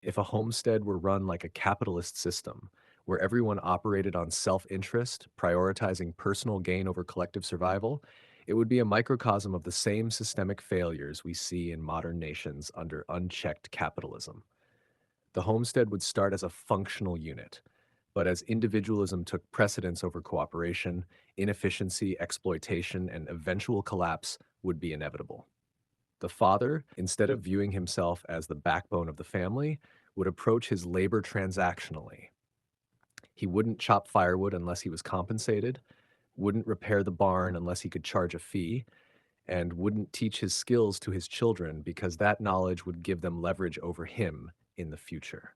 If a homestead were run like a capitalist system, where everyone operated on self-interest, prioritizing personal gain over collective survival, it would be a microcosm of the same systemic failures we see in modern nations under unchecked capitalism. The homestead would start as a functional unit, but as individualism took precedence over cooperation, inefficiency, exploitation, and eventual collapse would be inevitable. The father, instead of viewing himself as the backbone of the family, would approach his labor transactionally. He wouldn't chop firewood unless he was compensated, wouldn't repair the barn unless he could charge a fee, and wouldn't teach his skills to his children because that knowledge would give them leverage over him in the future.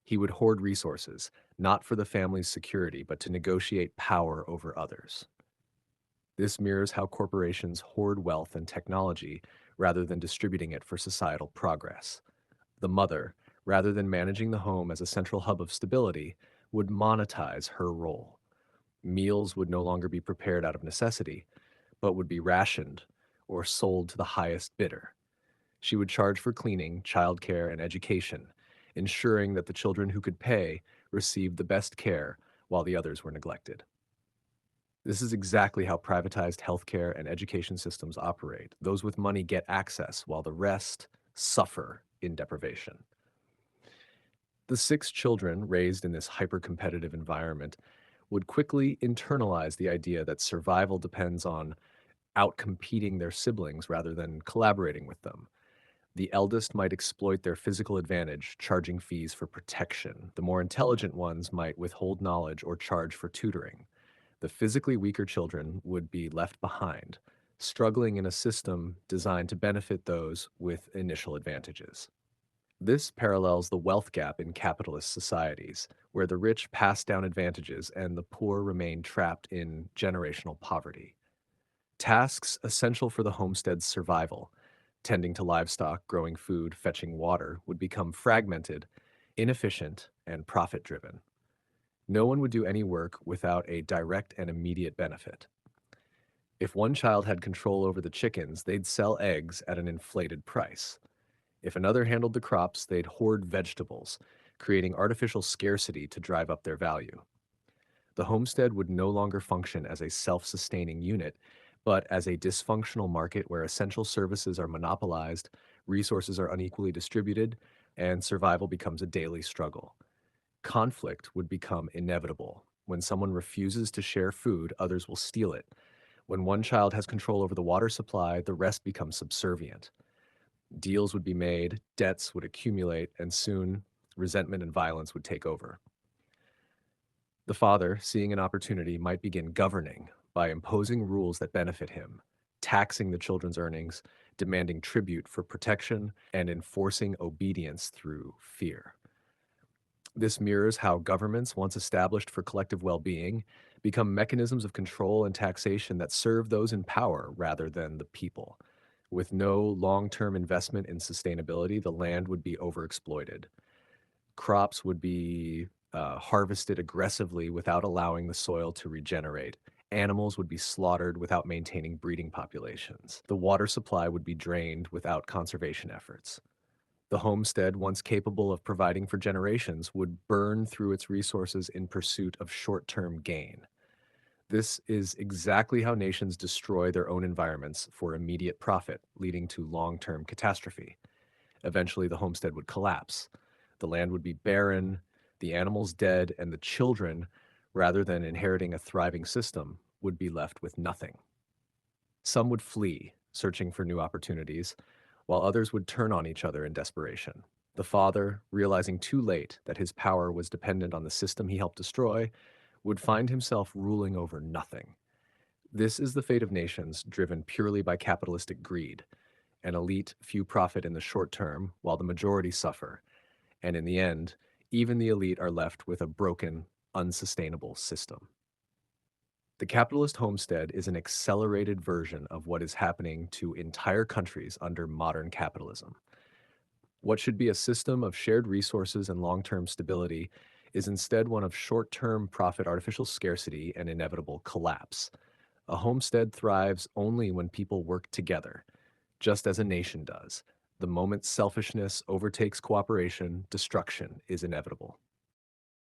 He would hoard resources, not for the family's security, but to negotiate power over others. This mirrors how corporations hoard wealth and technology rather than distributing it for societal progress. The mother, rather than managing the home as a central hub of stability, would monetize her role. Meals would no longer be prepared out of necessity, but would be rationed or sold to the highest bidder. She would charge for cleaning, childcare, and education, ensuring that the children who could pay received the best care while the others were neglected. This is exactly how privatized healthcare and education systems operate. Those with money get access, while the rest suffer in deprivation. The six children raised in this hyper-competitive environment would quickly internalize the idea that survival depends on outcompeting their siblings rather than collaborating with them. The eldest might exploit their physical advantage, charging fees for protection. The more intelligent ones might withhold knowledge or charge for tutoring. The physically weaker children would be left behind, struggling in a system designed to benefit those with initial advantages. This parallels the wealth gap in capitalist societies, where the rich pass down advantages and the poor remain trapped in generational poverty. Tasks essential for the homestead's survival, tending to livestock, growing food, fetching water, would become fragmented, inefficient, and profit driven. No one would do any work without a direct and immediate benefit. If one child had control over the chickens, they'd sell eggs at an inflated price. If another handled the crops, they'd hoard vegetables, creating artificial scarcity to drive up their value. The homestead would no longer function as a self-sustaining unit, but as a dysfunctional market where essential services are monopolized, resources are unequally distributed, and survival becomes a daily struggle. Conflict would become inevitable. When someone refuses to share food, others will steal it. When one child has control over the water supply, the rest become subservient. Deals would be made, debts would accumulate, and soon resentment and violence would take over. The father, seeing an opportunity, might begin governing by imposing rules that benefit him, taxing the children's earnings, demanding tribute for protection, and enforcing obedience through fear. This mirrors how governments, once established for collective well being, become mechanisms of control and taxation that serve those in power rather than the people. With no long term investment in sustainability, the land would be overexploited. Crops would be harvested aggressively without allowing the soil to regenerate. Animals would be slaughtered without maintaining breeding populations. The water supply would be drained without conservation efforts. The homestead, once capable of providing for generations, would burn through its resources in pursuit of short term gain. This is exactly how nations destroy their own environments for immediate profit, leading to long term catastrophe. Eventually, the homestead would collapse. The land would be barren, the animals dead, and the children, rather than inheriting a thriving system, would be left with nothing. Some would flee, searching for new opportunities, while others would turn on each other in desperation. The father, realizing too late that his power was dependent on the system he helped destroy, would find himself ruling over nothing. This is the fate of nations driven purely by capitalistic greed. An elite, few profit in the short term, while the majority suffer. And in the end, even the elite are left with a broken, unsustainable system. The capitalist homestead is an accelerated version of what is happening to entire countries under modern capitalism. What should be a system of shared resources and long term stability is instead one of short term profit, artificial scarcity, and inevitable collapse. A homestead thrives only when people work together, just as a nation does. The moment selfishness overtakes cooperation, destruction is inevitable.